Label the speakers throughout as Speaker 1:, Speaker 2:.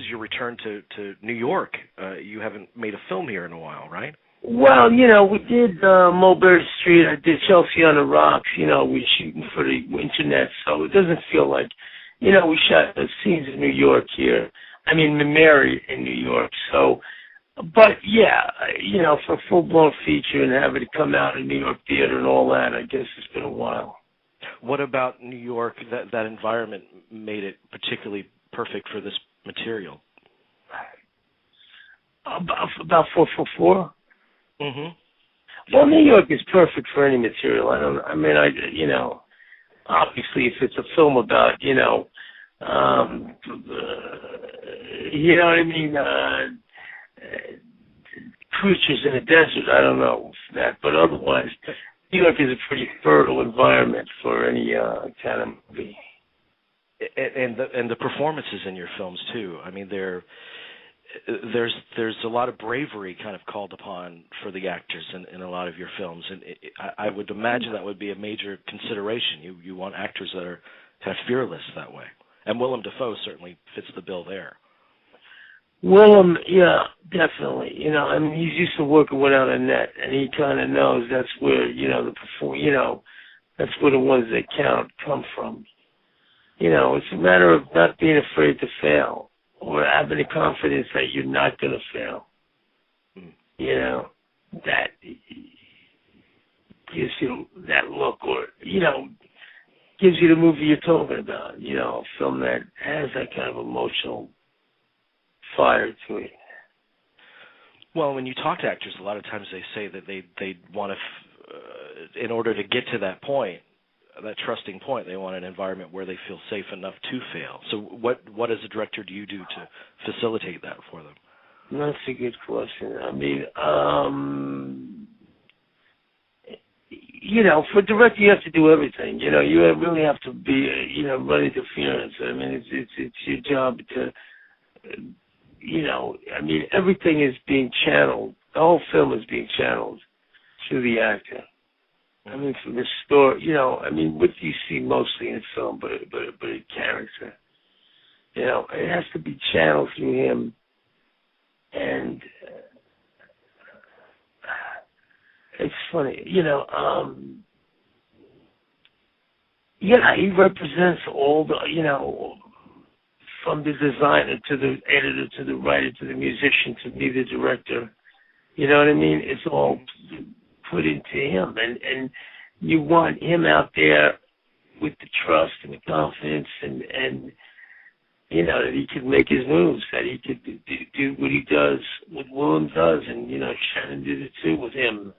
Speaker 1: is your return to New York. You haven't made a film here in a while, right?
Speaker 2: Well, we did Mulberry Street. I did Chelsea on the Rocks. We're shooting for the internet, so it doesn't feel like, we shot the scenes in New York here. I mean, Mary in New York. So, but yeah, for a full-blown feature and have it come out in New York Theater and all that, I guess it's been a while.
Speaker 1: What about New York, that environment made it particularly perfect for this material?
Speaker 2: About 444?
Speaker 1: Mm-hmm.
Speaker 2: Well, New York is perfect for any material. Obviously, if it's a film about, creatures in a desert, I don't know that, but otherwise, New York is a pretty fertile environment for any kind of movie.
Speaker 1: And the performances in your films too. I mean, there's a lot of bravery kind of called upon for the actors in a lot of your films, and I would imagine that would be a major consideration. You want actors that are kind of fearless that way, and Willem Dafoe certainly fits the bill there.
Speaker 2: Willem, yeah, definitely. He's used to working without a net, and he kind of knows that's where that's where the ones that count come from. It's a matter of not being afraid to fail, or having the confidence that you're not going to fail. That gives you that look, or, gives you the movie you're talking about, a film that has that kind of emotional fire to it.
Speaker 1: Well, when you talk to actors, a lot of times they say that they want to, in order to get to that point, that trusting point, they want an environment where they feel safe enough to fail. So what as a director do you do to facilitate that for them?
Speaker 2: That's a good question. I mean, for a director, you have to do everything. You really have to be, run interference. I mean, it's your job to, everything is being channeled. The whole film is being channeled through the actor. I mean, from the story, what you see mostly in film, but a character. It has to be channeled through him, and it's funny, he represents all the, from the designer to the editor to the writer to the musician to me, the director. You know what I mean? It's all put into him, and you want him out there with the trust and the confidence, and that he could make his moves, that he could do what he does, what Willem does, and Shannon did it too with him.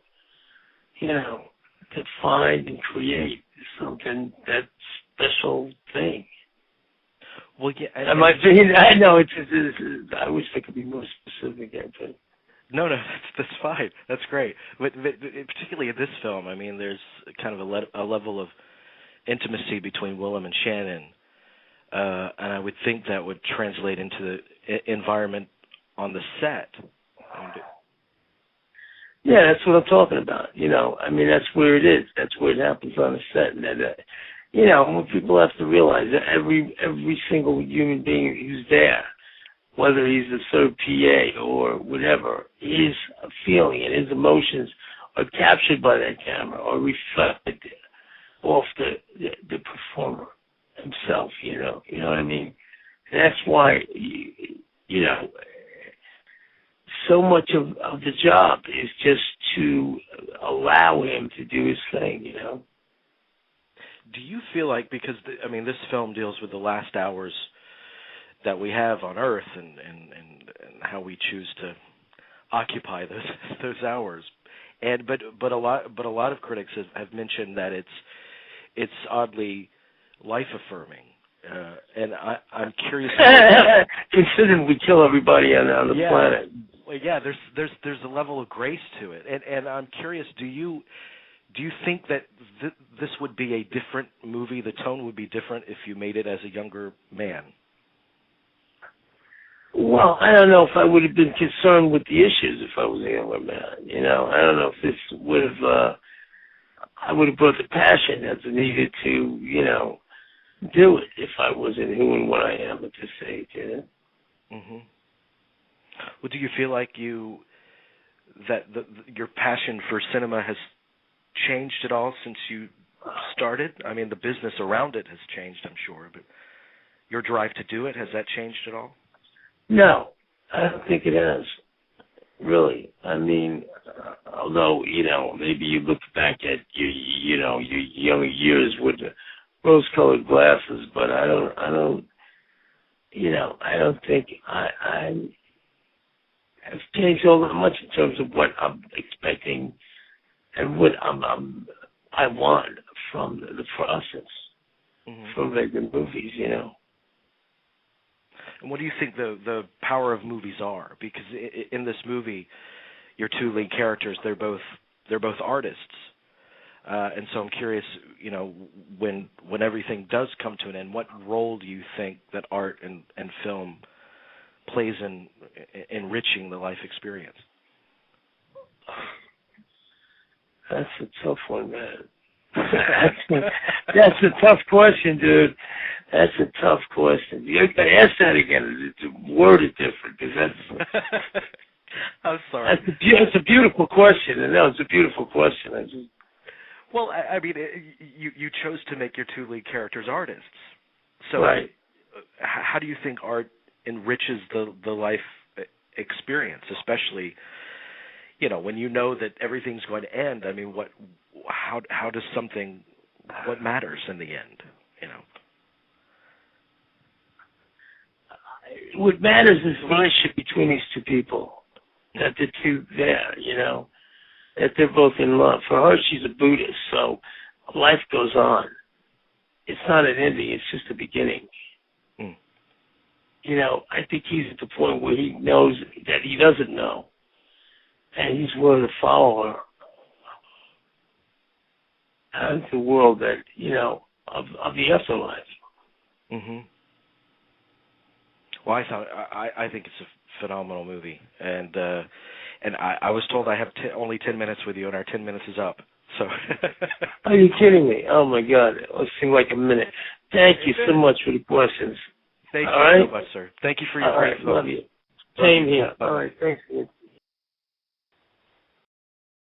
Speaker 2: To find and create something, that special thing.
Speaker 1: Well, yeah.
Speaker 2: I know it's. I wish I could be more specific. But
Speaker 1: no, that's fine. That's great. But particularly in this film, I mean, there's kind of a level of intimacy between Willem and Shannon, and I would think that would translate into the environment on the set.
Speaker 2: Yeah, that's what I'm talking about. That's where it is. That's where it happens on the set. And when people have to realize that every single human being who's there, whether he's the third PA or whatever, his feeling and his emotions are captured by that camera or reflected off the performer himself. You know what I mean? And that's why so much of the job is just to allow him to do his thing.
Speaker 1: Do you feel like, because this film deals with the last hours that we have on Earth and how we choose to occupy those hours, but a lot of critics have mentioned that it's oddly life affirming, and I'm curious.
Speaker 2: Considering we kill everybody on the planet.
Speaker 1: Well, yeah, there's a level of grace to it, and I'm curious. Do you think that this would be a different movie? The tone would be different if you made it as a younger man?
Speaker 2: Well, I don't know if I would have been concerned with the issues if I was a younger man. I don't know if this would have. I would have brought the passion that's needed to, do it if I wasn't who and what I am at this age.
Speaker 1: Mhm. Well, do you feel like that your passion for cinema has changed at all since you started? I mean, the business around it has changed, I'm sure, but your drive to do it, has that changed at all?
Speaker 2: No, I don't think it has. Really. I mean, although, maybe you look back at your young years with the rose-colored glasses, but I don't think I have changed all that much in terms of what I'm expecting and what I want from the process, from making movies,
Speaker 1: And what do you think the power of movies are? Because in this movie, your two lead characters, they're both artists, and so I'm curious, when everything does come to an end, what role do you think that art and film plays in enriching the life experience?
Speaker 2: That's a tough one, man. That's a tough question, dude. That's a tough question. You got to ask that again. The word is different because that's.
Speaker 1: I'm sorry.
Speaker 2: That's a beautiful question. No, it's a beautiful question.
Speaker 1: Well, I mean, you chose to make your two lead characters artists. So,
Speaker 2: right.
Speaker 1: How do you think art enriches the life experience, especially, when you know that everything's going to end? I mean, how does what matters in the end?
Speaker 2: What matters is the relationship between these two people. That the two there, that they're both in love. For her, she's a Buddhist, so life goes on. It's not an ending; it's just a beginning.
Speaker 1: Mm.
Speaker 2: I think he's at the point where he knows that he doesn't know, and he's willing to follow her out into the world that of the afterlife.
Speaker 1: Mhm. Well, I think it's a phenomenal movie, and I was told I have only 10 minutes with you, and our 10 minutes is up. So.
Speaker 2: Are you kidding me? Oh my God! It seemed like a minute. Thank you so much for the questions.
Speaker 1: Thank you so much, sir. Thank you for your
Speaker 2: All right, love you. Same here. All right, thanks.